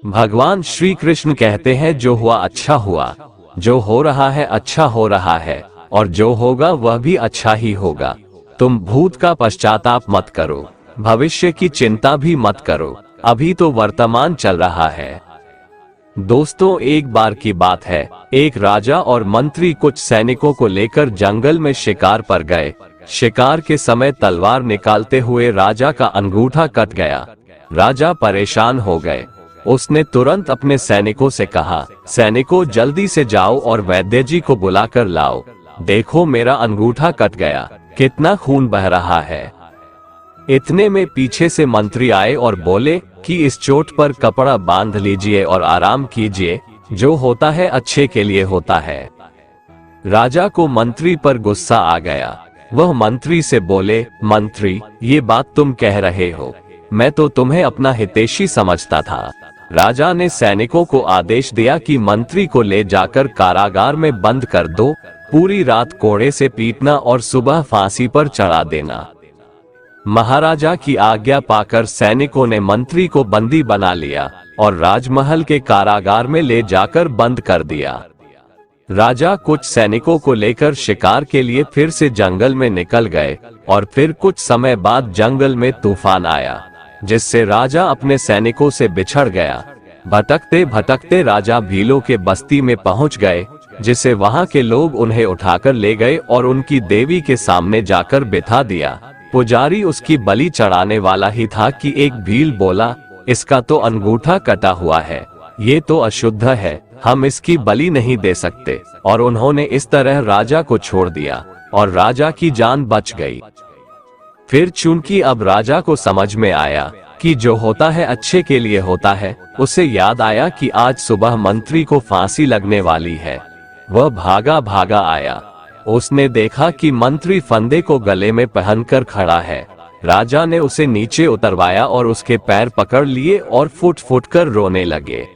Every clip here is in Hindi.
भगवान श्री कृष्ण कहते हैं जो हुआ अच्छा हुआ, जो हो रहा है अच्छा हो रहा है, और जो होगा वह भी अच्छा ही होगा। तुम भूत का पश्चाताप मत करो, भविष्य की चिंता भी मत करो, अभी तो वर्तमान चल रहा है। दोस्तों, एक बार की बात है, एक राजा और मंत्री कुछ सैनिकों को लेकर जंगल में शिकार पर गए। शिकार के समय तलवार निकालते हुए राजा का अंगूठा कट गया। राजा परेशान हो गए। उसने तुरंत अपने सैनिकों से कहा, सैनिकों जल्दी से जाओ और वैद्य जी को बुलाकर लाओ। देखो मेरा अंगूठा कट गया, कितना खून बह रहा है। इतने में पीछे से मंत्री आए और बोले कि इस चोट पर कपड़ा बांध लीजिए और आराम कीजिए, जो होता है अच्छे के लिए होता है। राजा को मंत्री पर गुस्सा आ गया। वह मंत्री से बोले, मंत्री ये बात तुम कह रहे हो, मैं तो तुम्हें अपना हितैषी समझता था। राजा ने सैनिकों को आदेश दिया कि मंत्री को ले जाकर कारागार में बंद कर दो, पूरी रात कोड़े से पीटना और सुबह फांसी पर चढ़ा देना। महाराजा की आज्ञा पाकर सैनिकों ने मंत्री को बंदी बना लिया और राजमहल के कारागार में ले जाकर बंद कर दिया। राजा कुछ सैनिकों को लेकर शिकार के लिए फिर से जंगल में निकल गए और फिर कुछ समय बाद जंगल में तूफान आया, जिससे राजा अपने सैनिकों से बिछड़ गया। भटकते भटकते राजा भीलों के बस्ती में पहुंच गए, जिसे वहां के लोग उन्हें उठाकर ले गए और उनकी देवी के सामने जाकर बिठा दिया। पुजारी उसकी बलि चढ़ाने वाला ही था कि एक भील बोला, इसका तो अंगूठा कटा हुआ है, ये तो अशुद्ध है, हम इसकी बलि नहीं दे सकते। और उन्होंने इस तरह राजा को छोड़ दिया और राजा की जान बच गई। फिर चूंकि अब राजा को समझ में आया कि जो होता है अच्छे के लिए होता है, उसे याद आया कि आज सुबह मंत्री को फांसी लगने वाली है। वह भागा भागा आया। उसने देखा कि मंत्री फंदे को गले में पहनकर खड़ा है। राजा ने उसे नीचे उतरवाया और उसके पैर पकड़ लिए और फुट फुट कर रोने लगे।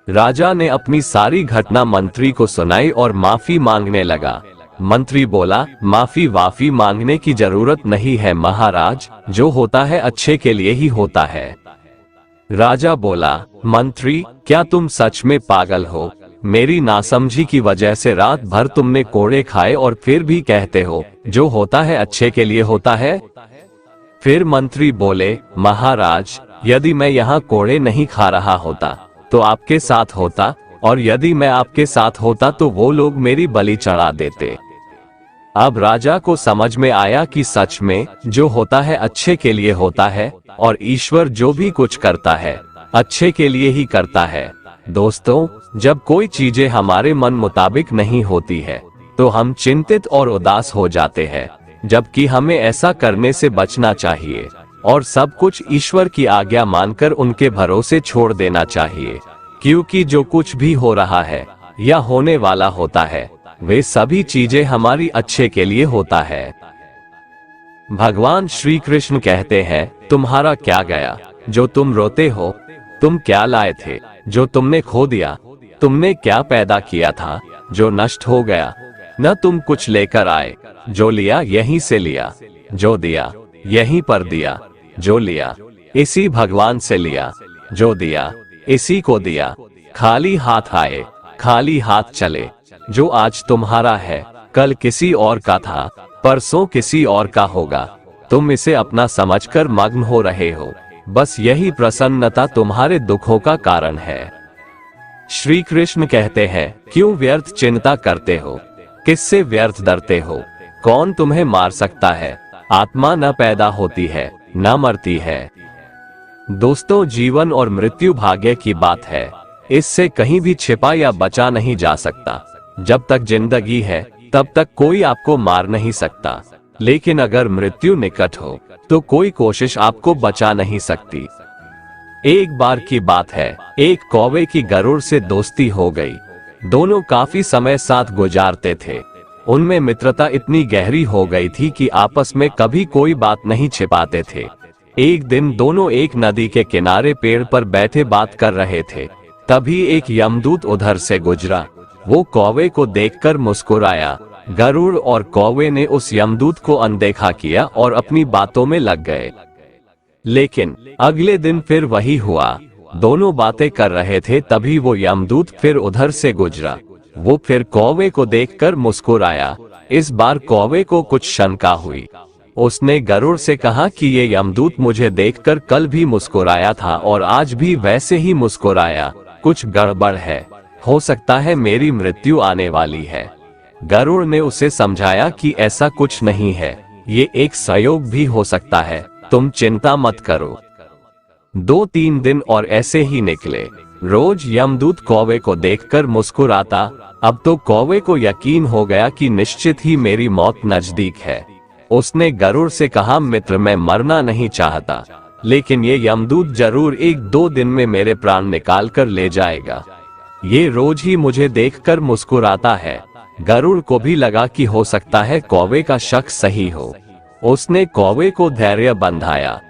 राजा ने अपनी सारी घटना मंत्री को सुनाई और माफी मांगने लगा। मंत्री बोला, माफी वाफी मांगने की जरूरत नहीं है महाराज, जो होता है अच्छे के लिए ही होता है। राजा बोला, मंत्री क्या तुम सच में पागल हो? मेरी नासमझी की वजह से रात भर तुमने कोड़े खाए और फिर भी कहते हो जो होता है अच्छे के लिए होता है। फिर मंत्री बोले, महाराज यदि मैं यहाँ कोड़े नहीं खा रहा होता तो आपके साथ होता, और यदि मैं आपके साथ होता तो वो लोग मेरी बलि चढ़ा देते। अब राजा को समझ में आया कि सच में जो होता है अच्छे के लिए होता है और ईश्वर जो भी कुछ करता है अच्छे के लिए ही करता है। दोस्तों, जब कोई चीजें हमारे मन मुताबिक नहीं होती है तो हम चिंतित और उदास हो जाते हैं, जबकि हमें ऐसा करने से बचना चाहिए और सब कुछ ईश्वर की आज्ञा मानकर उनके भरोसे छोड़ देना चाहिए, क्योंकि जो कुछ भी हो रहा है या होने वाला होता है वे सभी चीजें हमारी अच्छे के लिए होता है। भगवान श्री कृष्ण कहते हैं, तुम्हारा क्या गया जो तुम रोते हो? तुम क्या लाए थे जो तुमने खो दिया? तुमने क्या पैदा किया था जो नष्ट हो गया? न तुम कुछ लेकर आए, जो लिया यहीं से लिया, जो दिया यहीं पर दिया, जो लिया इसी भगवान से लिया, जो दिया इसी को दिया। खाली हाथ आए, खाली हाथ चले। जो आज तुम्हारा है कल किसी और का था, परसों किसी और का होगा। तुम इसे अपना समझकर मग्न हो रहे हो, बस यही प्रसन्नता तुम्हारे दुखों का कारण है। श्री कृष्ण कहते हैं, क्यों व्यर्थ चिंता करते हो? किससे व्यर्थ डरते हो? कौन तुम्हें मार सकता है? आत्मा न पैदा होती है न मरती है। दोस्तों, जीवन और मृत्यु भाग्य की बात है, इससे कहीं भी छिपा या बचा नहीं जा सकता। जब तक जिंदगी है तब तक कोई आपको मार नहीं सकता, लेकिन अगर मृत्यु निकट हो तो कोई कोशिश आपको बचा नहीं सकती। एक बार की बात है, एक कौवे की गरुड़ से दोस्ती हो गई। दोनों काफी समय साथ गुजारते थे। उनमें मित्रता इतनी गहरी हो गई थी कि आपस में कभी कोई बात नहीं छिपाते थे। एक दिन दोनों एक नदी के किनारे पेड़ पर बैठे बात कर रहे थे। तभी एक यमदूत उधर से गुजरा। वो कौवे को देखकर मुस्कुराया। गरुड़ और कौवे ने उस यमदूत को अनदेखा किया और अपनी बातों में लग गए। लेकिन अगले दिन फिर वही हुआ। दोनों बातें कर रहे थे तभी वो यमदूत फिर उधर से गुजरा। वो फिर कौवे को देखकर मुस्कुराया। इस बार कौवे को कुछ शंका हुई। उसने गरुड़ से कहा कि ये यमदूत मुझे देखकर कल भी मुस्कुराया था और आज भी वैसे ही मुस्कुराया, कुछ गड़बड़ है, हो सकता है मेरी मृत्यु आने वाली है। गरुड़ ने उसे समझाया कि ऐसा कुछ नहीं है, ये एक संयोग भी हो सकता है, तुम चिंता मत करो। 2-3 दिन और ऐसे ही निकले। रोज यमदूत कौवे को देखकर मुस्कुराता। अब तो कौवे को यकीन हो गया कि निश्चित ही मेरी मौत नजदीक है। उसने गरुड़ से कहा, मित्र मैं मरना नहीं चाहता, लेकिन ये यमदूत जरूर 1-2 दिन में मेरे प्राण निकाल कर ले जाएगा। ये रोज ही मुझे देखकर मुस्कुराता है। गरुड़ को भी लगा कि हो सकता है कौवे का शक सही हो। उसने कौवे को धैर्य बंधाया।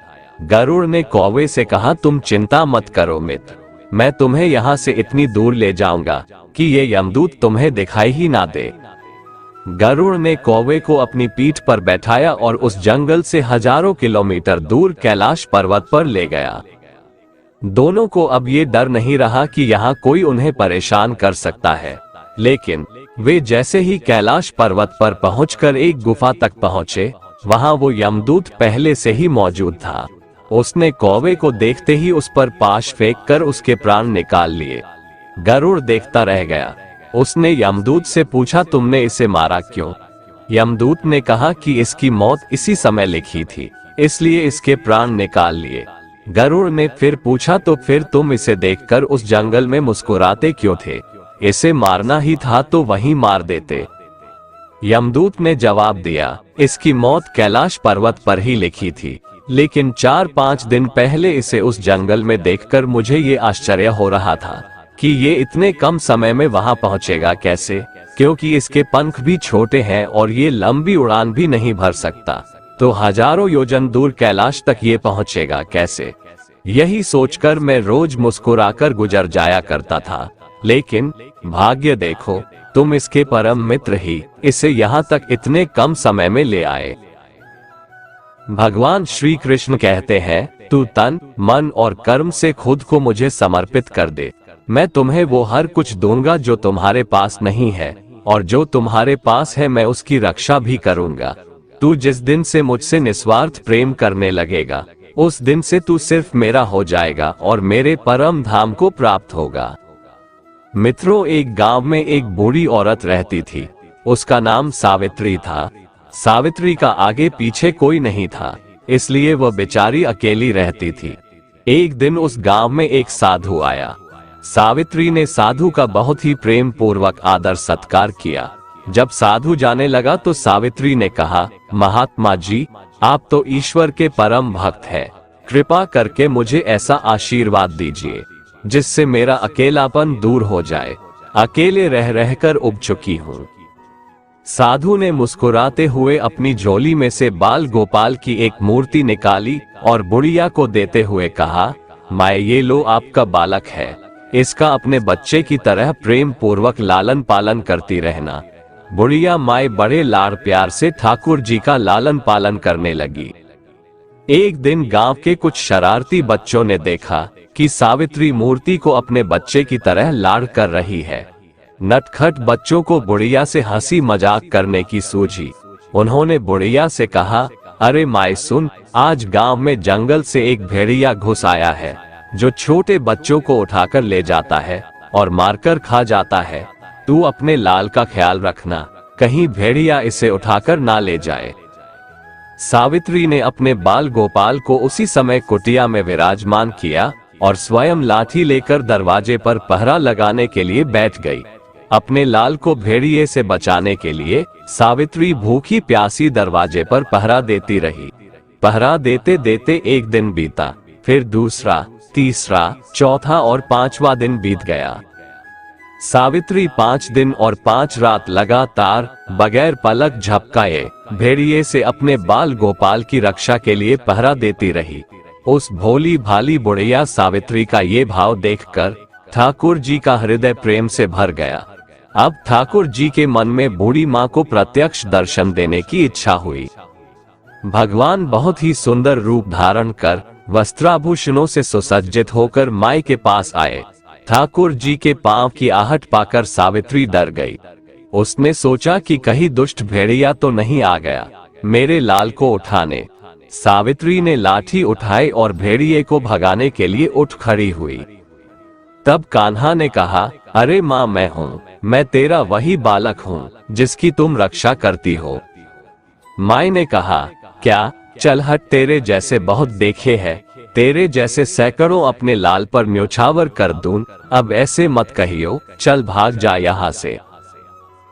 गरुड़ ने कौवे से कहा, तुम चिंता मत करो मित्र, मैं तुम्हें यहाँ से इतनी दूर ले जाऊंगा कि ये यमदूत तुम्हें दिखाई ही ना दे। गरुड़ ने कौवे को अपनी पीठ पर बैठाया और उस जंगल से हजारों किलोमीटर दूर कैलाश पर्वत पर ले गया। दोनों को अब ये डर नहीं रहा कि यहाँ कोई उन्हें परेशान कर सकता है। लेकिन वे जैसे ही कैलाश पर्वत पर पहुंचकर एक गुफा तक पहुंचे, वहां वो यमदूत पहले से ही मौजूद था। उसने कौवे को देखते ही उस पर पाश फेंककर उसके प्राण निकाल लिए। गरुड़ देखता रह गया। उसने यमदूत से पूछा, तुमने इसे मारा क्यों? यमदूत ने कहा कि इसकी मौत इसी समय लिखी थी, इसलिए इसके प्राण निकाल लिए। गरुड़ ने फिर पूछा, तो फिर तुम इसे देखकर उस जंगल में मुस्कुराते क्यों थे? इसे मारना ही था तो वहीं मार देते। यमदूत ने जवाब दिया, इसकी मौत कैलाश पर्वत पर ही लिखी थी, लेकिन 4-5 दिन पहले इसे उस जंगल में देखकर मुझे ये आश्चर्य हो रहा था कि ये इतने कम समय में वहां पहुंचेगा कैसे, क्योंकि इसके पंख भी छोटे हैं और ये लंबी उड़ान भी नहीं भर सकता, तो हजारों योजन दूर कैलाश तक ये पहुंचेगा कैसे? यही सोचकर मैं रोज मुस्कुराकर गुजर जाया करता था, लेकिन भाग्य देखो, तुम इसके परम मित्र ही इसे यहाँ तक इतने कम समय में ले आए। भगवान श्री कृष्ण कहते हैं, तू तन, मन और कर्म से खुद को मुझे समर्पित कर दे, मैं तुम्हें वो हर कुछ दूंगा जो तुम्हारे पास नहीं है, और जो तुम्हारे पास है मैं उसकी रक्षा भी करूंगा। तू जिस दिन से मुझसे निस्वार्थ प्रेम करने लगेगा, उस दिन से तू सिर्फ मेरा हो जाएगा और मेरे परम धाम को प्राप्त होगा। मित्रों, एक गांव में एक बूढ़ी औरत रहती थी। उसका नाम सावित्री था। सावित्री का आगे पीछे कोई नहीं था, इसलिए वह बेचारी अकेली रहती थी। एक दिन उस गांव में एक साधु आया। सावित्री ने साधु का बहुत ही प्रेम पूर्वक आदर सत्कार किया। जब साधु जाने लगा तो सावित्री ने कहा, महात्मा जी, आप तो ईश्वर के परम भक्त हैं, कृपा करके मुझे ऐसा आशीर्वाद दीजिए जिससे मेरा अकेलापन दूर हो जाए। अकेले रह रहकर उब चुकी हूँ। साधु ने मुस्कुराते हुए अपनी झोली में से बाल गोपाल की एक मूर्ति निकाली और बुढ़िया को देते हुए कहा, माए ये लो आपका बालक है, इसका अपने बच्चे की तरह प्रेम पूर्वक लालन पालन करती रहना। बुढ़िया माए बड़े लाड़ प्यार से ठाकुर जी का लालन पालन करने लगी। एक दिन गांव के कुछ शरारती बच्चों ने देखा कि सावित्री मूर्ति को अपने बच्चे की तरह लाड़ कर रही है। नटखट बच्चों को बुढ़िया से हंसी मजाक करने की सूझी। उन्होंने बुढ़िया से कहा, अरे माए सुन, आज गांव में जंगल से एक भेड़िया घुस आया है जो छोटे बच्चों को उठाकर ले जाता है और मारकर खा जाता है। तू अपने लाल का ख्याल रखना, कहीं भेड़िया इसे उठाकर ना ले जाए। सावित्री ने अपने बाल गोपाल को उसी समय कुटिया में विराजमान किया और स्वयं लाठी लेकर दरवाजे पर पहरा लगाने के लिए बैठ गई। अपने लाल को भेड़िए से बचाने के लिए सावित्री भूखी प्यासी दरवाजे पर पहरा देती रही। पहरा देते देते एक दिन बीता, फिर दूसरा, तीसरा, चौथा और 5वां दिन बीत गया। सावित्री 5 दिन और 5 रात लगातार बगैर पलक झपकाए भेड़िए से अपने बाल गोपाल की रक्षा के लिए पहरा देती रही। उस भोली भाली बुढ़िया सावित्री का ये भाव देखकर ठाकुर जी का हृदय प्रेम से भर गया। अब ठाकुर जी के मन में बूढ़ी माँ को प्रत्यक्ष दर्शन देने की इच्छा हुई। भगवान बहुत ही सुंदर रूप धारण कर वस्त्राभूषणों से सुसज्जित होकर माई के पास आए। ठाकुर जी के पांव की आहट पाकर सावित्री डर गई। उसने सोचा कि कहीं दुष्ट भेड़िया तो नहीं आ गया मेरे लाल को उठाने। सावित्री ने लाठी उठाई और भेड़िए को भगाने के लिए उठ खड़ी हुई। तब कान्हा ने कहा, अरे माँ, मैं हूँ, मैं तेरा वही बालक हूँ जिसकी तुम रक्षा करती हो। माई ने कहा, क्या, चल हट, तेरे जैसे बहुत देखे हैं, तेरे जैसे सैकड़ों अपने लाल पर न्योछावर कर दूं, अब ऐसे मत कहियो, चल भाग जा यहाँ से।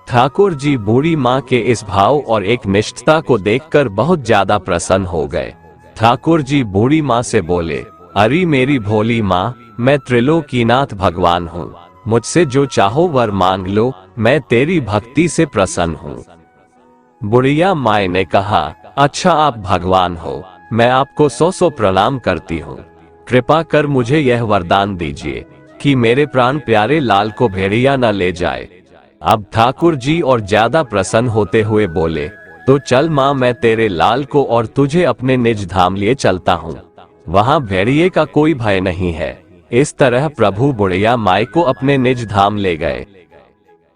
ठाकुर जी बूढ़ी माँ के इस भाव और एक निष्ठता को देखकर बहुत ज्यादा प्रसन्न हो गए। ठाकुर जी बूढ़ी माँ से बोले, अरे मेरी भोली माँ, मैं त्रिलोकीनाथ भगवान हूँ, मुझसे जो चाहो वर मांग लो, मैं तेरी भक्ति से प्रसन्न हूँ। बुढ़िया माई ने कहा, अच्छा आप भगवान हो, मैं आपको 100 प्रणाम करती हूँ। कृपा कर मुझे यह वरदान दीजिए कि मेरे प्राण प्यारे लाल को भेड़िया न ले जाए। अब ठाकुर जी और ज्यादा प्रसन्न होते हुए बोले, तो चल माँ, मैं तेरे लाल को और तुझे अपने निज धाम लिए चलता हूँ, वहाँ भेड़िए का कोई भय नहीं है। इस तरह प्रभु बुढ़िया माई को अपने निज धाम ले गए।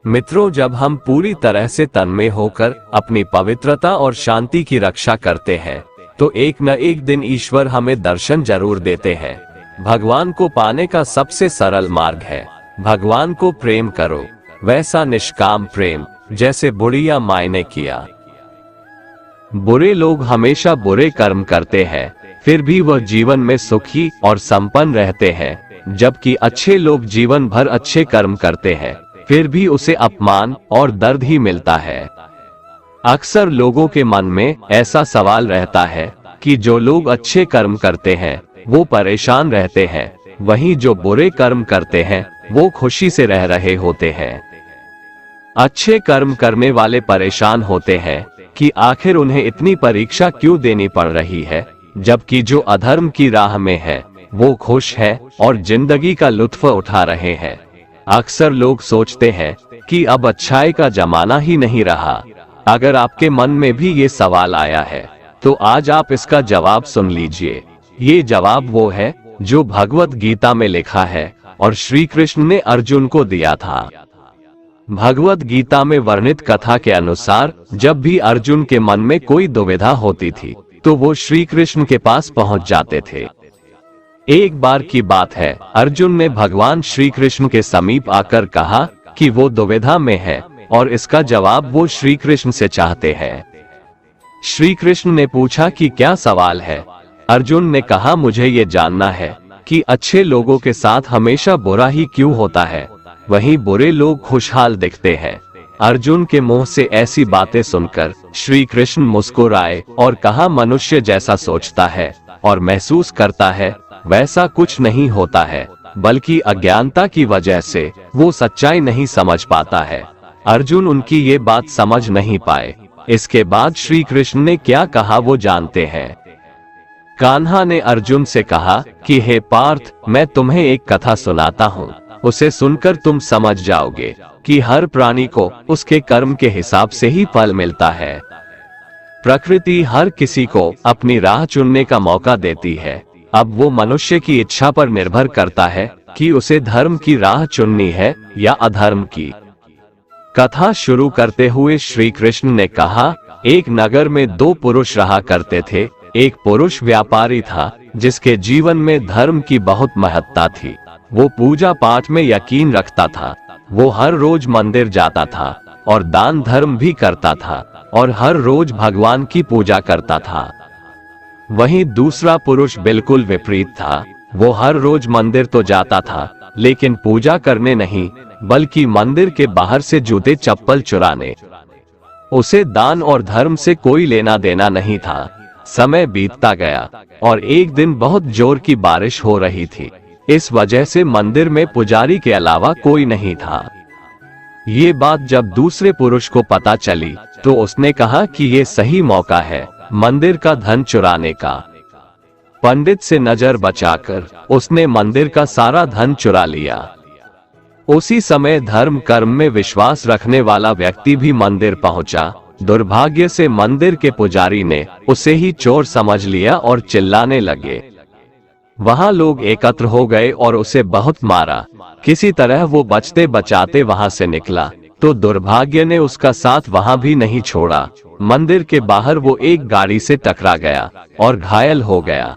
मित्रों, जब हम पूरी तरह से तन्मय होकर अपनी पवित्रता और शांति की रक्षा करते हैं तो एक न एक दिन ईश्वर हमें दर्शन जरूर देते हैं। भगवान को पाने का सबसे सरल मार्ग है भगवान को प्रेम करो, वैसा निष्काम प्रेम जैसे बुढ़िया माई ने किया। बुरे लोग हमेशा बुरे कर्म करते हैं, फिर भी वह जीवन में सुखी और संपन्न रहते हैं, जबकि अच्छे लोग जीवन भर अच्छे कर्म करते हैं, फिर भी उसे अपमान और दर्द ही मिलता है। अक्सर लोगों के मन में ऐसा सवाल रहता है कि जो लोग अच्छे कर्म करते हैं वो परेशान रहते हैं, वहीं जो बुरे कर्म करते हैं वो खुशी से रह रहे होते हैं। अच्छे कर्म करने वाले परेशान होते हैं कि आखिर उन्हें इतनी परीक्षा क्यों देनी पड़ रही है, जबकि जो अधर्म की राह में है वो खुश है और जिंदगी का लुत्फ उठा रहे हैं। अक्सर लोग सोचते हैं कि अब अच्छाई का जमाना ही नहीं रहा। अगर आपके मन में भी ये सवाल आया है तो आज आप इसका जवाब सुन लीजिए। ये जवाब वो है जो भगवत गीता में लिखा है और श्री कृष्ण ने अर्जुन को दिया था। भगवत गीता में वर्णित कथा के अनुसार जब भी अर्जुन के मन में कोई दुविधा होती थी तो वो श्री कृष्ण के पास पहुंच जाते थे। एक बार की बात है, अर्जुन ने भगवान श्री कृष्ण के समीप आकर कहा कि वो दुविधा में है और इसका जवाब वो श्री कृष्ण से चाहते हैं। श्री कृष्ण ने पूछा कि क्या सवाल है। अर्जुन ने कहा, मुझे ये जानना है कि अच्छे लोगों के साथ हमेशा बुरा ही क्यों होता है, वहीं बुरे लोग खुशहाल दिखते हैं। अर्जुन के मुंह से ऐसी बातें सुनकर श्री कृष्ण मुस्कुराए और कहा, मनुष्य जैसा सोचता है और महसूस करता है वैसा कुछ नहीं होता है, बल्कि अज्ञानता की वजह से वो सच्चाई नहीं समझ पाता है। अर्जुन उनकी ये बात समझ नहीं पाए। इसके बाद श्री कृष्ण ने क्या कहा वो जानते हैं। कान्हा ने अर्जुन से कहा कि हे पार्थ, मैं तुम्हें एक कथा सुनाता हूँ, उसे सुनकर तुम समझ जाओगे कि हर प्राणी को उसके कर्म के हिसाब से ही फल मिलता है। प्रकृति हर किसी को अपनी राह चुनने का मौका देती है। अब वो मनुष्य की इच्छा पर निर्भर करता है कि उसे धर्म की राह चुननी है या अधर्म की। कथा शुरू करते हुए श्री कृष्ण ने कहा, एक नगर में 2 पुरुष रहा करते थे। एक पुरुष व्यापारी था जिसके जीवन में धर्म की बहुत महत्ता थी। वो पूजा पाठ में यकीन रखता था। वो हर रोज मंदिर जाता था और दान धर्म भी करता था और हर रोज भगवान की पूजा करता था। वहीं दूसरा पुरुष बिल्कुल विपरीत था। वो हर रोज मंदिर तो जाता था लेकिन पूजा करने नहीं, बल्कि मंदिर के बाहर से जूते चप्पल चुराने। उसे दान और धर्म से कोई लेना देना नहीं था। समय बीतता गया और एक दिन बहुत जोर की बारिश हो रही थी। इस वजह से मंदिर में पुजारी के अलावा कोई नहीं था। ये बात जब दूसरे पुरुष को पता चली तो उसने कहा कि ये सही मौका है मंदिर का धन चुराने का। पंडित से नजर बचाकर उसने मंदिर का सारा धन चुरा लिया। उसी समय धर्म कर्म में विश्वास रखने वाला व्यक्ति भी मंदिर पहुंचा। दुर्भाग्य से मंदिर के पुजारी ने उसे ही चोर समझ लिया और चिल्लाने लगे। वहां लोग एकत्र हो गए और उसे बहुत मारा। किसी तरह वो बचते बचाते वहां से निकला, तो दुर्भाग्य ने उसका साथ वहां भी नहीं छोड़ा। मंदिर के बाहर वो एक गाड़ी से टकरा गया और घायल हो गया।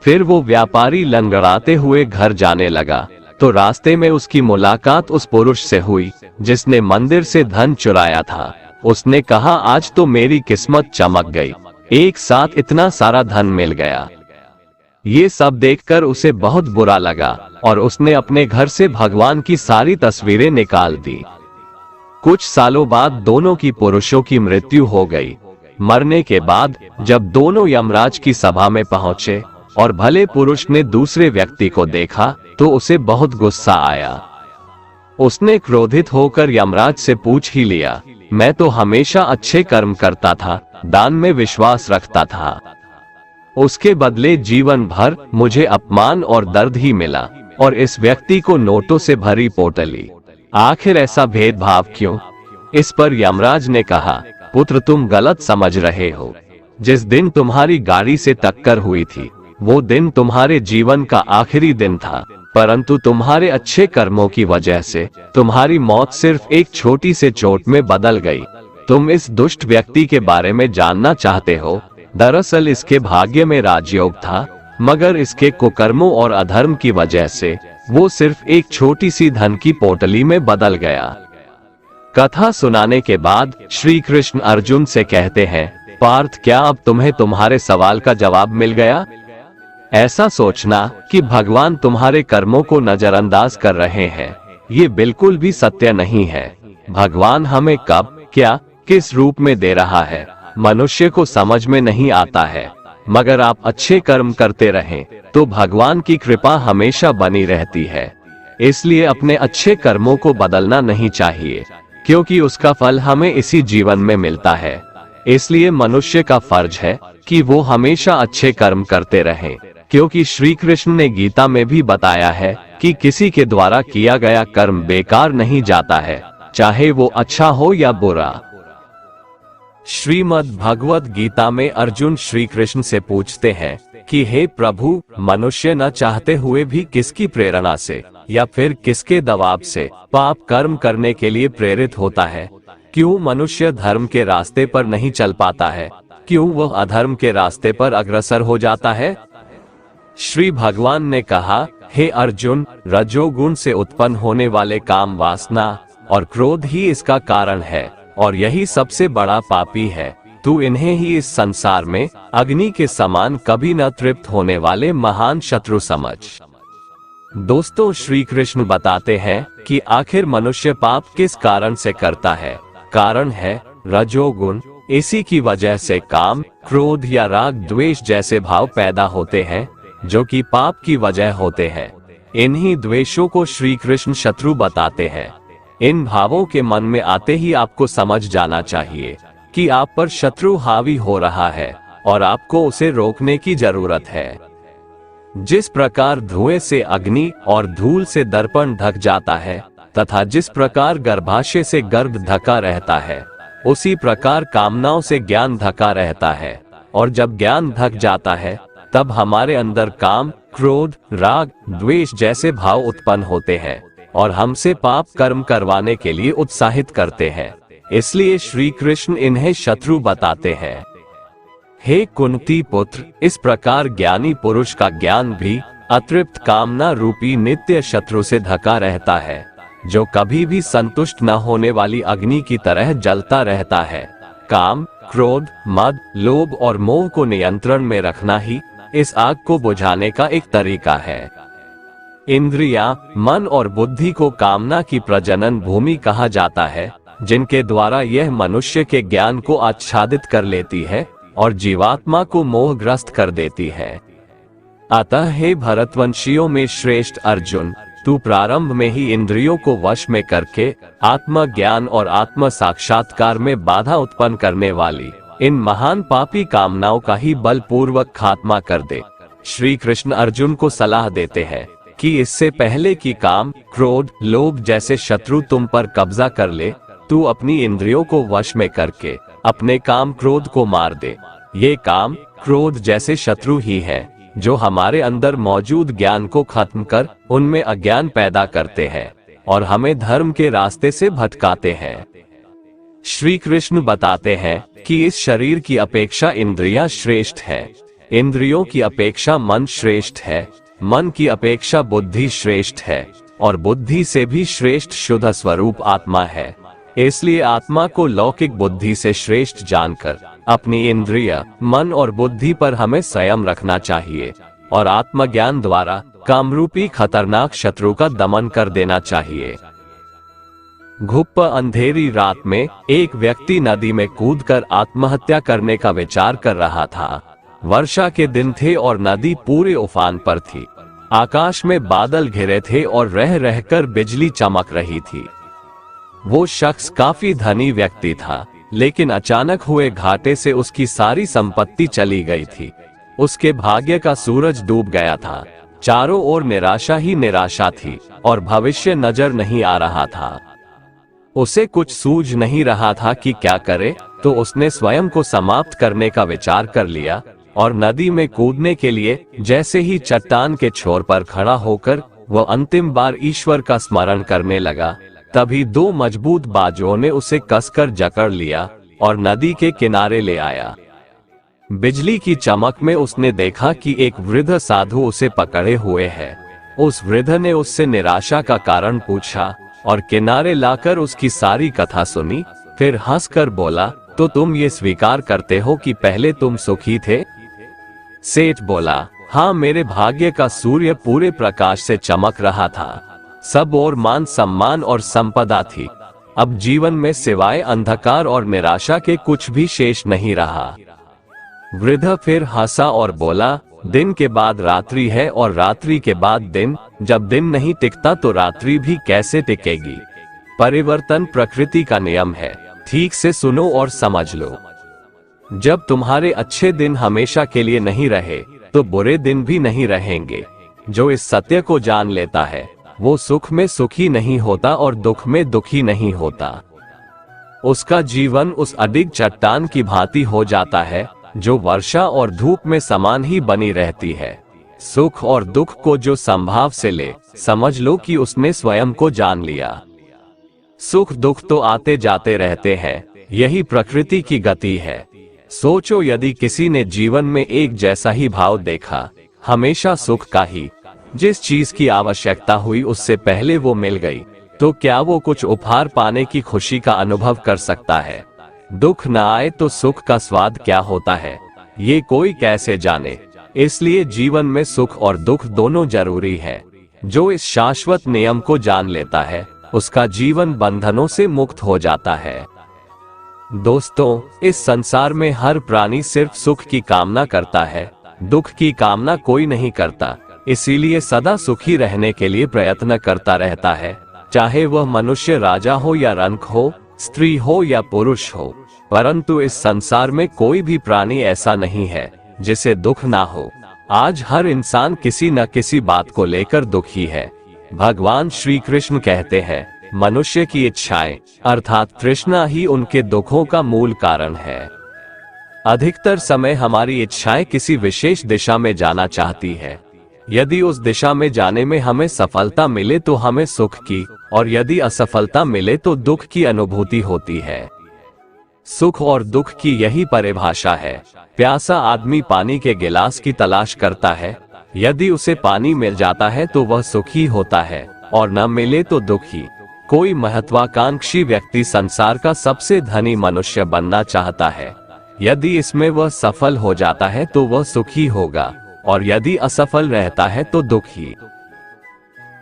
फिर वो व्यापारी लंगड़ाते हुए घर जाने लगा, तो रास्ते में उसकी मुलाकात उस पुरुष से हुई जिसने मंदिर से धन चुराया था। उसने कहा, आज तो मेरी किस्मत चमक गई, एक साथ इतना सारा धन मिल गया। ये सब देखकर उसे बहुत बुरा लगा और उसने अपने घर से भगवान की सारी तस्वीरें निकाल दी। कुछ सालों बाद दोनों की पुरुषों की मृत्यु हो गई। मरने के बाद जब दोनों यमराज की सभा में पहुंचे और भले पुरुष ने दूसरे व्यक्ति को देखा तो उसे बहुत गुस्सा आया। उसने क्रोधित होकर यमराज से पूछ ही लिया, मैं तो हमेशा अच्छे कर्म करता था, दान में विश्वास रखता था, उसके बदले जीवन भर मुझे अपमान और दर्द ही मिला, और इस व्यक्ति को नोटों से भरी पोटली, आखिर ऐसा भेदभाव क्यों? इस पर यमराज ने कहा, पुत्र तुम गलत समझ रहे हो। जिस दिन तुम्हारी गाड़ी से टक्कर हुई थी वो दिन तुम्हारे जीवन का आखिरी दिन था, परंतु तुम्हारे अच्छे कर्मों की वजह से तुम्हारी मौत सिर्फ एक छोटी से चोट में बदल गई। तुम इस दुष्ट व्यक्ति के बारे में जानना चाहते हो? दरअसल इसके भाग्य में राजयोग था, मगर इसके कुकर्मों और अधर्म की वजह से वो सिर्फ एक छोटी सी धन की पोटली में बदल गया। कथा सुनाने के बाद श्री कृष्ण अर्जुन से कहते हैं, पार्थ क्या अब तुम्हें तुम्हारे सवाल का जवाब मिल गया? ऐसा सोचना कि भगवान तुम्हारे कर्मों को नजरअंदाज कर रहे हैं, ये बिल्कुल भी सत्य नहीं है। भगवान हमें कब, क्या, किस रूप में दे रहा है, मनुष्य को समझ में नहीं आता है, मगर आप अच्छे कर्म करते रहें तो भगवान की कृपा हमेशा बनी रहती है। इसलिए अपने अच्छे कर्मों को बदलना नहीं चाहिए, क्योंकि उसका फल हमें इसी जीवन में मिलता है। इसलिए मनुष्य का फर्ज है कि वो हमेशा अच्छे कर्म करते रहें, क्योंकि श्री कृष्ण ने गीता में भी बताया है कि किसी के द्वारा किया गया कर्म बेकार नहीं जाता है, चाहे वो अच्छा हो या बुरा। श्रीमद् भगवत गीता में अर्जुन श्री कृष्ण से पूछते हैं कि हे प्रभु, मनुष्य न चाहते हुए भी किसकी प्रेरणा से या फिर किसके दबाव से पाप कर्म करने के लिए प्रेरित होता है? क्यों मनुष्य धर्म के रास्ते पर नहीं चल पाता है? क्यों वह अधर्म के रास्ते पर अग्रसर हो जाता है? श्री भगवान ने कहा, हे अर्जुन, रजोगुण से उत्पन्न होने वाले काम वासना और क्रोध ही इसका कारण है, और यही सबसे बड़ा पापी है। तू इन्हें ही इस संसार में अग्नि के समान कभी न तृप्त होने वाले महान शत्रु समझ। दोस्तों, श्री कृष्ण बताते हैं कि आखिर मनुष्य पाप किस कारण से करता है। कारण है रजोगुण। इसी की वजह से काम, क्रोध या राग द्वेष जैसे भाव पैदा होते हैं, जो कि पाप की वजह होते हैं। इन्हीं द्वेषों को श्री कृष्ण शत्रु बताते हैं। इन भावों के मन में आते ही आपको समझ जाना चाहिए कि आप पर शत्रु हावी हो रहा है और आपको उसे रोकने की जरूरत है। जिस प्रकार धुएं से अग्नि और धूल से दर्पण ढक जाता है तथा जिस प्रकार गर्भाशय से गर्भ ढका रहता है, उसी प्रकार कामनाओं से ज्ञान ढका रहता है। और जब ज्ञान ढक जाता है तब हमारे अंदर काम, क्रोध, राग, द्वेष जैसे भाव उत्पन्न होते हैं और हमसे पाप कर्म करवाने के लिए उत्साहित करते हैं। इसलिए श्री कृष्ण इन्हें शत्रु बताते हैं। हे कुंती पुत्र, इस प्रकार ज्ञानी पुरुष का ज्ञान भी अतृप्त कामना रूपी नित्य शत्रु से ढका रहता है, जो कभी भी संतुष्ट न होने वाली अग्नि की तरह जलता रहता है। काम, क्रोध, मद, लोभ और मोह को नियंत्रण में रखना ही इस आग को बुझाने का एक तरीका है। इंद्रियां, मन और बुद्धि को कामना की प्रजनन भूमि कहा जाता है, जिनके द्वारा यह मनुष्य के ज्ञान को आच्छादित कर लेती है और जीवात्मा को मोहग्रस्त कर देती है। अतः हे भरतवंशियों में श्रेष्ठ अर्जुन, तू प्रारंभ में ही इंद्रियों को वश में करके आत्मज्ञान और आत्म साक्षात्कार में बाधा उत्पन्न करने वाली इन महान पापी कामनाओं का ही बलपूर्वक खात्मा कर दे। श्री कृष्ण अर्जुन को सलाह देते हैं कि इससे पहले कि काम, क्रोध, लोभ जैसे शत्रु तुम पर कब्जा कर ले, तू अपनी इंद्रियों को वश में करके अपने काम क्रोध को मार दे। ये काम, क्रोध जैसे शत्रु ही हैं, जो हमारे अंदर मौजूद ज्ञान को खत्म कर उनमें अज्ञान पैदा करते हैं और हमें धर्म के रास्ते से भटकाते हैं। श्री कृष्ण बताते हैं कि इस शरीर की अपेक्षा इंद्रियां श्रेष्ठ है, इंद्रियों की अपेक्षा मन श्रेष्ठ है, मन की अपेक्षा बुद्धि श्रेष्ठ है और बुद्धि से भी श्रेष्ठ शुद्ध स्वरूप आत्मा है। इसलिए आत्मा को लौकिक बुद्धि से श्रेष्ठ जानकर अपनी इंद्रिय, मन और बुद्धि पर हमें संयम रखना चाहिए और आत्मज्ञान द्वारा कामरूपी खतरनाक शत्रु का दमन कर देना चाहिए। घुप्प अंधेरी रात में एक व्यक्ति नदी में कूदकर आत्महत्या करने का विचार कर रहा था। वर्षा के दिन थे और नदी पूरे उफान पर थी। आकाश में बादल घिरे थे और रह रहकर बिजली चमक रही थी। वो शख्स काफी धनी व्यक्ति था, लेकिन अचानक हुए घाटे से उसकी सारी संपत्ति चली गई थी। उसके भाग्य का सूरज डूब गया था। चारों ओर निराशा ही निराशा थी और भविष्य नजर नहीं आ रहा था। उसे कुछ सूझ नहीं रहा था कि क्या करे, तो उसने स्वयं को समाप्त करने का विचार कर लिया और नदी में कूदने के लिए जैसे ही चट्टान के छोर पर खड़ा होकर वह अंतिम बार ईश्वर का स्मरण करने लगा, तभी दो मजबूत बाजुओं ने उसे कसकर जकड़ लिया और नदी के किनारे ले आया। बिजली की चमक में उसने देखा कि एक वृद्ध साधु उसे पकड़े हुए है। उस वृद्ध ने उससे निराशा का कारण पूछा और किनारे लाकर उसकी सारी कथा सुनी। फिर हंसकर बोला, तो तुम ये स्वीकार करते हो कि पहले तुम सुखी थे? सेठ बोला, हाँ, मेरे भाग्य का सूर्य पूरे प्रकाश से चमक रहा था। सब और मान सम्मान और संपदा थी। अब जीवन में सिवाय अंधकार और निराशा के कुछ भी शेष नहीं रहा। वृद्ध फिर हंसा और बोला, दिन के बाद रात्रि है और रात्रि के बाद दिन। जब दिन नहीं टिकता तो रात्रि भी कैसे टिकेगी? परिवर्तन प्रकृति का नियम है। ठीक से सुनो और समझ लो। जब तुम्हारे अच्छे दिन हमेशा के लिए नहीं रहे तो बुरे दिन भी नहीं रहेंगे। जो इस सत्य को जान लेता है वो सुख में सुखी नहीं होता और दुख में दुखी नहीं होता। उसका जीवन उस अडिग चट्टान की भांति हो जाता है जो वर्षा और धूप में समान ही बनी रहती है। सुख और दुख को जो संभाव से ले, समझ लो कि उसने स्वयं को जान लिया। सुख दुख तो आते जाते रहते हैं, यही प्रकृति की गति है। सोचो, यदि किसी ने जीवन में एक जैसा ही भाव देखा, हमेशा सुख का ही, जिस चीज की आवश्यकता हुई उससे पहले वो मिल गई, तो क्या वो कुछ उपहार पाने की खुशी का अनुभव कर सकता है? दुख न आए तो सुख का स्वाद क्या होता है, ये कोई कैसे जाने। इसलिए जीवन में सुख और दुख दोनों जरूरी है। जो इस शाश्वत नियम को जान लेता है उसका जीवन बंधनों से मुक्त हो जाता है। दोस्तों, इस संसार में हर प्राणी सिर्फ सुख की कामना करता है, दुख की कामना कोई नहीं करता। इसीलिए सदा सुखी रहने के लिए प्रयत्न करता रहता है, चाहे वह मनुष्य राजा हो या रंक हो, स्त्री हो या पुरुष हो। परंतु इस संसार में कोई भी प्राणी ऐसा नहीं है जिसे दुख ना हो। आज हर इंसान किसी न किसी बात को लेकर दुखी है। भगवान श्री कृष्ण कहते हैं, मनुष्य की इच्छाएं अर्थात तृष्णा ही उनके दुखों का मूल कारण है। अधिकतर समय हमारी इच्छाएं किसी विशेष दिशा में जाना चाहती है। यदि उस दिशा में जाने में हमें सफलता मिले तो हमें सुख की, और यदि असफलता मिले तो दुख की अनुभूति होती है। सुख और दुख की यही परिभाषा है। प्यासा आदमी पानी के गिलास की तलाश करता है। यदि उसे पानी मिल जाता है तो वह सुखी होता है और न मिले तो दुखी। कोई महत्वाकांक्षी व्यक्ति संसार का सबसे धनी मनुष्य बनना चाहता है। यदि इसमें वह सफल हो जाता है तो वह सुखी होगा, और यदि असफल रहता है तो दुखी।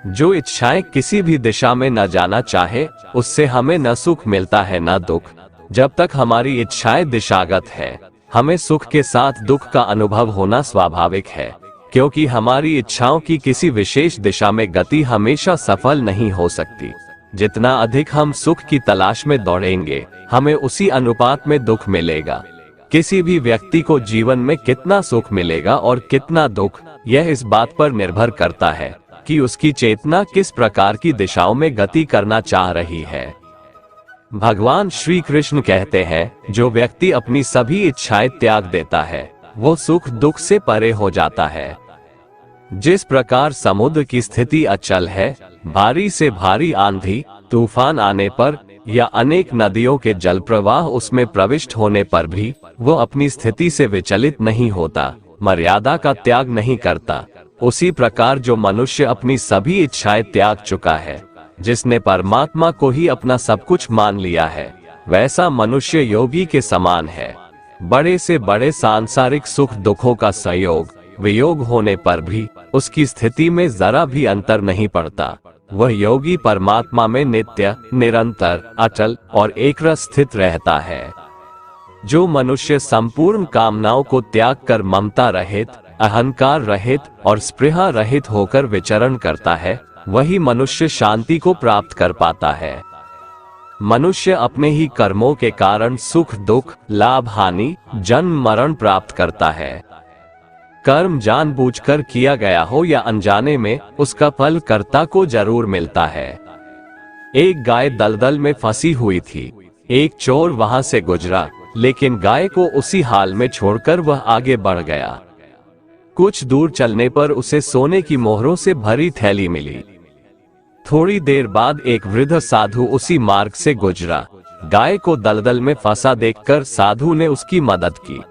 जो इच्छाएं किसी भी दिशा में न जाना चाहे, उससे हमें न सुख मिलता है न दुख। जब तक हमारी इच्छाएं दिशागत है, हमें सुख के साथ दुख का अनुभव होना स्वाभाविक है, क्योंकि हमारी इच्छाओं की किसी विशेष दिशा में गति हमेशा सफल नहीं हो सकती। जितना अधिक हम सुख की तलाश में दौड़ेंगे, हमें उसी अनुपात में दुख मिलेगा। किसी भी व्यक्ति को जीवन में कितना सुख मिलेगा और कितना दुख, यह इस बात पर निर्भर करता है कि उसकी चेतना किस प्रकार की दिशाओं में गति करना चाह रही है। भगवान श्री कृष्ण कहते हैं, जो व्यक्ति अपनी सभी इच्छाएं त्याग देता है वो सुख दुख से परे हो जाता है। जिस प्रकार समुद्र की स्थिति अचल है, भारी से भारी आंधी तूफान आने पर या अनेक नदियों के जल प्रवाह उसमें प्रविष्ट होने पर भी वो अपनी स्थिति से विचलित नहीं होता, मर्यादा का त्याग नहीं करता, उसी प्रकार जो मनुष्य अपनी सभी इच्छाएं त्याग चुका है, जिसने परमात्मा को ही अपना सब कुछ मान लिया है, वैसा मनुष्य योगी के समान है। बड़े से बड़े सांसारिक सुख दुखों का संयोग वियोग होने पर भी उसकी स्थिति में जरा भी अंतर नहीं पड़ता। वह योगी परमात्मा में नित्य, निरंतर, अचल और एकरस स्थित रहता है। जो मनुष्य संपूर्ण कामनाओं को त्याग कर ममता रहित, अहंकार रहित और स्पृहा रहित होकर विचरण करता है, वही मनुष्य शांति को प्राप्त कर पाता है। मनुष्य अपने ही कर्मों के कारण सुख दुख, लाभ हानि, जन्म मरण प्राप्त करता है। कर्म जानबूझकर किया गया हो या अनजाने में, उसका फल कर्ता को जरूर मिलता है। एक गाय दलदल में फंसी हुई थी। एक चोर वहां से गुजरा, लेकिन गाय को उसी हाल में छोड़कर वह आगे बढ़ गया। कुछ दूर चलने पर उसे सोने की मोहरों से भरी थैली मिली। थोड़ी देर बाद एक वृद्ध साधु उसी मार्ग से गुजरा। गाय को दलदल में फंसा देखकर साधु ने उसकी मदद की।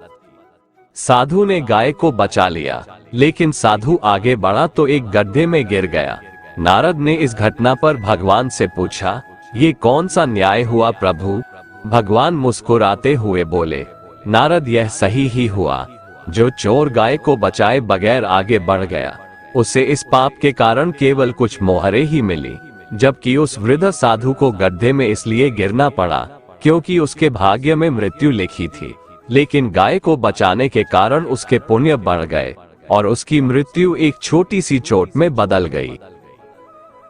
साधु ने गाय को बचा लिया, लेकिन साधु आगे बढ़ा तो एक गड्ढे में गिर गया। नारद ने इस घटना पर भगवान से पूछा, ये कौन सा न्याय हुआ प्रभु? भगवान मुस्कुराते हुए बोले, नारद यह सही ही हुआ। जो चोर गाय को बचाए बगैर आगे बढ़ गया, उसे इस पाप के कारण केवल कुछ मोहरे ही मिली, जबकि उस वृद्ध साधु को गड्ढे में इसलिए गिरना पड़ा क्योंकि उसके भाग्य में मृत्यु लिखी थी, लेकिन गाय को बचाने के कारण उसके पुण्य बढ़ गए और उसकी मृत्यु एक छोटी सी चोट में बदल गई।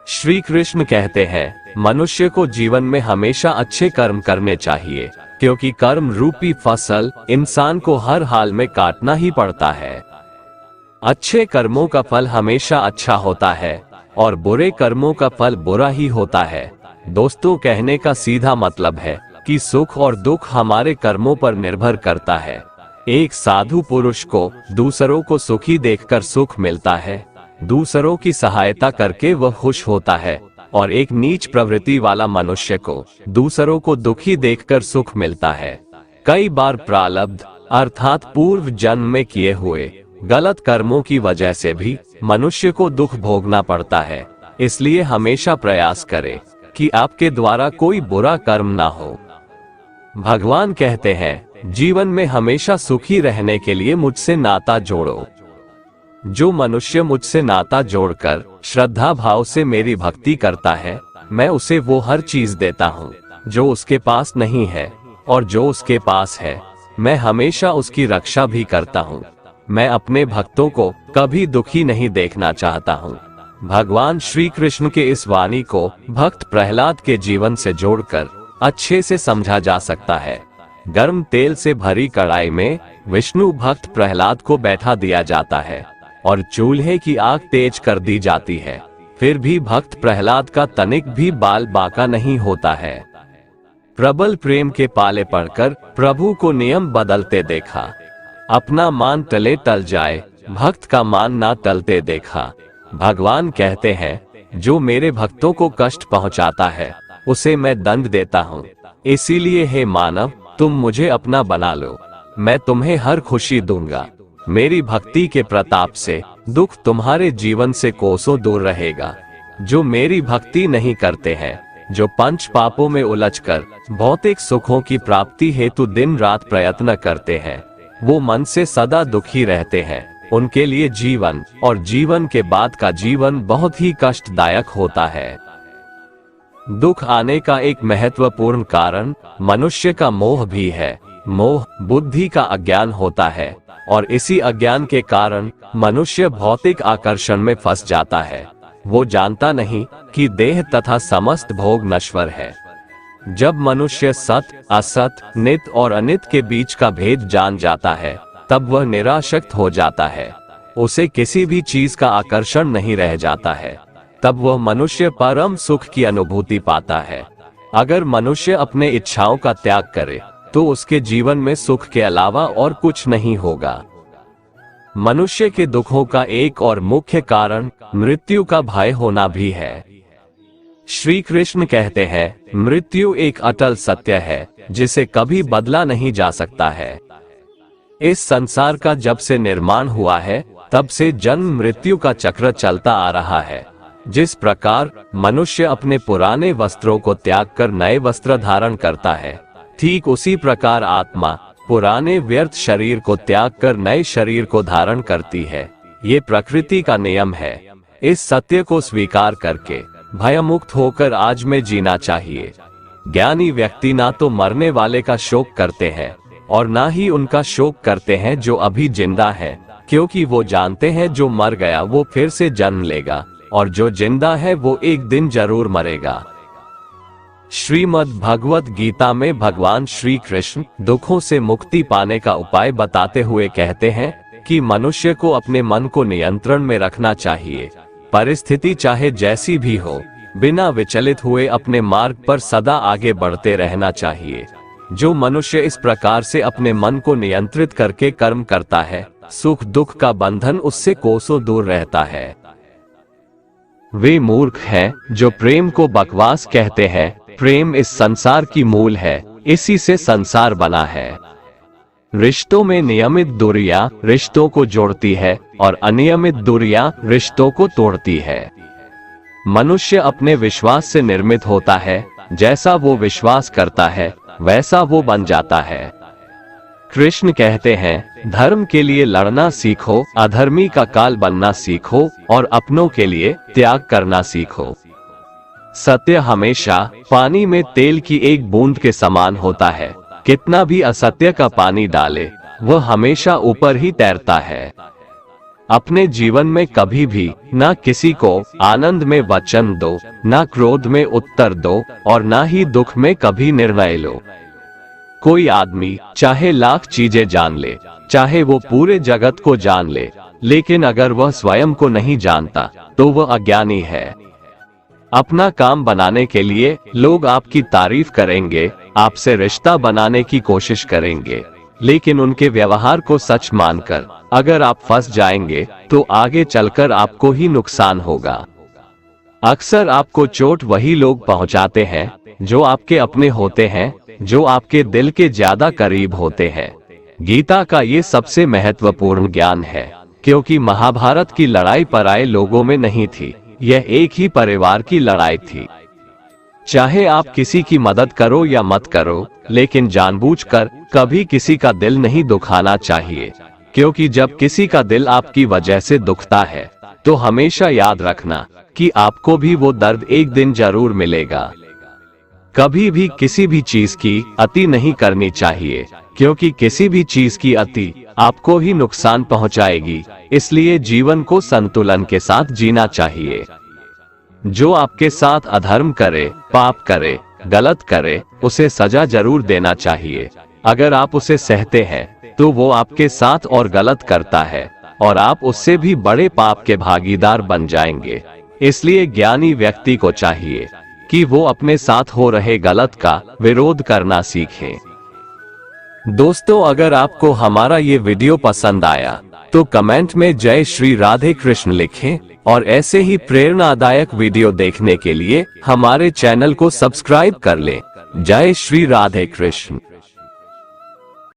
श्री कृष्ण कहते हैं, मनुष्य को जीवन में हमेशा अच्छे कर्म करने चाहिए, क्योंकि कर्म रूपी फसल इंसान को हर हाल में काटना ही पड़ता है। अच्छे कर्मों का फल हमेशा अच्छा होता है और बुरे कर्मों का फल बुरा ही होता है। दोस्तों, कहने का सीधा मतलब है कि सुख और दुख हमारे कर्मों पर निर्भर करता है। एक साधु पुरुष को दूसरों को सुखी देखकर सुख मिलता है, दूसरों की सहायता करके वह खुश होता है, और एक नीच प्रवृत्ति वाला मनुष्य को दूसरों को दुखी देखकर सुख मिलता है। कई बार प्रारब्ध अर्थात पूर्व जन्म में किए हुए गलत कर्मों की वजह से भी मनुष्य को दुख भोगना पड़ता है। इसलिए हमेशा प्रयास करें कि आपके द्वारा कोई बुरा कर्म ना हो। भगवान कहते हैं, जीवन में हमेशा सुखी रहने के लिए मुझसे नाता जोड़ो। जो मनुष्य मुझसे नाता जोड़कर श्रद्धा भाव से मेरी भक्ति करता है, मैं उसे वो हर चीज देता हूँ जो उसके पास नहीं है, और जो उसके पास है मैं हमेशा उसकी रक्षा भी करता हूँ। मैं अपने भक्तों को कभी दुखी नहीं देखना चाहता हूँ। भगवान श्री कृष्ण के इस वाणी को भक्त प्रहलाद के जीवन से जोड़कर अच्छे से समझा जा सकता है। गर्म तेल से भरी कढ़ाई में विष्णु भक्त प्रहलाद को बैठा दिया जाता है और चूल्हे की आग तेज कर दी जाती है, फिर भी भक्त प्रहलाद का तनिक भी बाल बांका नहीं होता है। प्रबल प्रेम के पाले पड़कर प्रभु को नियम बदलते देखा। अपना मान टले टल जाए, भक्त का मान ना टलते देखा। भगवान कहते हैं, जो मेरे भक्तों को कष्ट पहुंचाता है उसे मैं दंड देता हूँ। इसीलिए हे मानव, तुम मुझे अपना बना लो, मैं तुम्हें हर खुशी दूंगा। मेरी भक्ति के प्रताप से दुख तुम्हारे जीवन से कोसों दूर रहेगा। जो मेरी भक्ति नहीं करते हैं, जो पंच पापों में उलझकर भौतिक सुखों की प्राप्ति हेतु दिन रात प्रयत्न करते हैं, वो मन से सदा दुखी रहते हैं। उनके लिए जीवन और जीवन के बाद का जीवन बहुत ही कष्टदायक होता है। दुख आने का एक महत्वपूर्ण कारण मनुष्य का मोह भी है। मोह बुद्धि का अज्ञान होता है, और इसी अज्ञान के कारण मनुष्य भौतिक आकर्षण में फंस जाता है। वो जानता नहीं कि देह तथा समस्त भोग नश्वर है। जब मनुष्य सत, असत, नित और अनित के बीच का भेद जान जाता है, तब वह निराशक्त हो जाता है। उसे किसी भी चीज का आकर्षण नहीं रह जाता है। तब वह मनुष्य परम सुख की अनुभूति पाता है। अगर मनुष्य अपने इच्छाओं का त्याग करे, तो उसके जीवन में सुख के अलावा और कुछ नहीं होगा। मनुष्य के दुखों का एक और मुख्य कारण मृत्यु का भय होना भी है। श्री कृष्ण कहते हैं, मृत्यु एक अटल सत्य है जिसे कभी बदला नहीं जा सकता है। इस संसार का जब से निर्माण हुआ है तब से जन्म मृत्यु का चक्र चलता आ रहा है। जिस प्रकार मनुष्य अपने पुराने वस्त्रों को त्याग कर नए वस्त्र धारण करता है, ठीक उसी प्रकार आत्मा पुराने व्यर्थ शरीर को त्याग कर नए शरीर को धारण करती है। ये प्रकृति का नियम है। इस सत्य को स्वीकार करके भयमुक्त होकर आज में जीना चाहिए। ज्ञानी व्यक्ति ना तो मरने वाले का शोक करते हैं और ना ही उनका शोक करते हैं जो अभी जिंदा है, क्योंकि वो जानते हैं जो मर गया वो फिर से जन्म लेगा और जो जिंदा है वो एक दिन जरूर मरेगा। श्रीमद् भगवत गीता में भगवान श्री कृष्ण दुखों से मुक्ति पाने का उपाय बताते हुए कहते हैं कि मनुष्य को अपने मन को नियंत्रण में रखना चाहिए। परिस्थिति चाहे जैसी भी हो, बिना विचलित हुए अपने मार्ग पर सदा आगे बढ़ते रहना चाहिए। जो मनुष्य इस प्रकार से अपने मन को नियंत्रित करके कर्म करता है, सुख दुख का बंधन उससे कोसों दूर रहता है। वे मूर्ख हैं जो प्रेम को बकवास कहते हैं। प्रेम इस संसार की मूल है, इसी से संसार बना है। रिश्तों में नियमित दूरियां रिश्तों को जोड़ती है और अनियमित दूरियां रिश्तों को तोड़ती है। मनुष्य अपने विश्वास से निर्मित होता है। जैसा वो विश्वास करता है वैसा वो बन जाता है। कृष्ण कहते हैं, धर्म के लिए लड़ना सीखो, अधर्मी का काल बनना सीखो और अपनों के लिए त्याग करना सीखो। सत्य हमेशा पानी में तेल की एक बूंद के समान होता है। कितना भी असत्य का पानी डाले वह हमेशा ऊपर ही तैरता है। अपने जीवन में कभी भी ना किसी को आनंद में वचन दो, ना क्रोध में उत्तर दो और ना ही दुख में कभी निर्णय लो। कोई आदमी चाहे लाख चीजें जान ले, चाहे वो पूरे जगत को जान ले, लेकिन अगर वह स्वयं को नहीं जानता तो वह अज्ञानी है। अपना काम बनाने के लिए लोग आपकी तारीफ करेंगे, आपसे रिश्ता बनाने की कोशिश करेंगे, लेकिन उनके व्यवहार को सच मानकर अगर आप फंस जाएंगे तो आगे चलकर आपको ही नुकसान होगा। अक्सर आपको चोट वही लोग पहुंचाते हैं जो आपके अपने होते हैं, जो आपके दिल के ज्यादा करीब होते हैं। गीता का ये सबसे महत्वपूर्ण ज्ञान है, क्योंकि महाभारत की लड़ाई पराये लोगों में नहीं थी, यह एक ही परिवार की लड़ाई थी। चाहे आप किसी की मदद करो या मत करो, लेकिन जानबूझकर कभी किसी का दिल नहीं दुखाना चाहिए, क्योंकि जब किसी का दिल आपकी वजह से दुखता है तो हमेशा याद रखना कि आपको भी वो दर्द एक दिन जरूर मिलेगा। कभी भी किसी भी चीज की अति नहीं करनी चाहिए, क्योंकि किसी भी चीज की अति आपको ही नुकसान पहुंचाएगी। इसलिए जीवन को संतुलन के साथ जीना चाहिए। जो आपके साथ अधर्म करे, पाप करे, गलत करे, उसे सजा जरूर देना चाहिए। अगर आप उसे सहते हैं तो वो आपके साथ और गलत करता है और आप उससे भी बड़े पाप के भागीदार बन जाएंगे। इसलिए ज्ञानी व्यक्ति को चाहिए कि वो अपने साथ हो रहे गलत का विरोध करना सीखे। दोस्तों, अगर आपको हमारा ये वीडियो पसंद आया तो कमेंट में जय श्री राधे कृष्ण लिखें और ऐसे ही प्रेरणादायक वीडियो देखने के लिए हमारे चैनल को सब्सक्राइब कर लें। जय श्री राधे कृष्ण।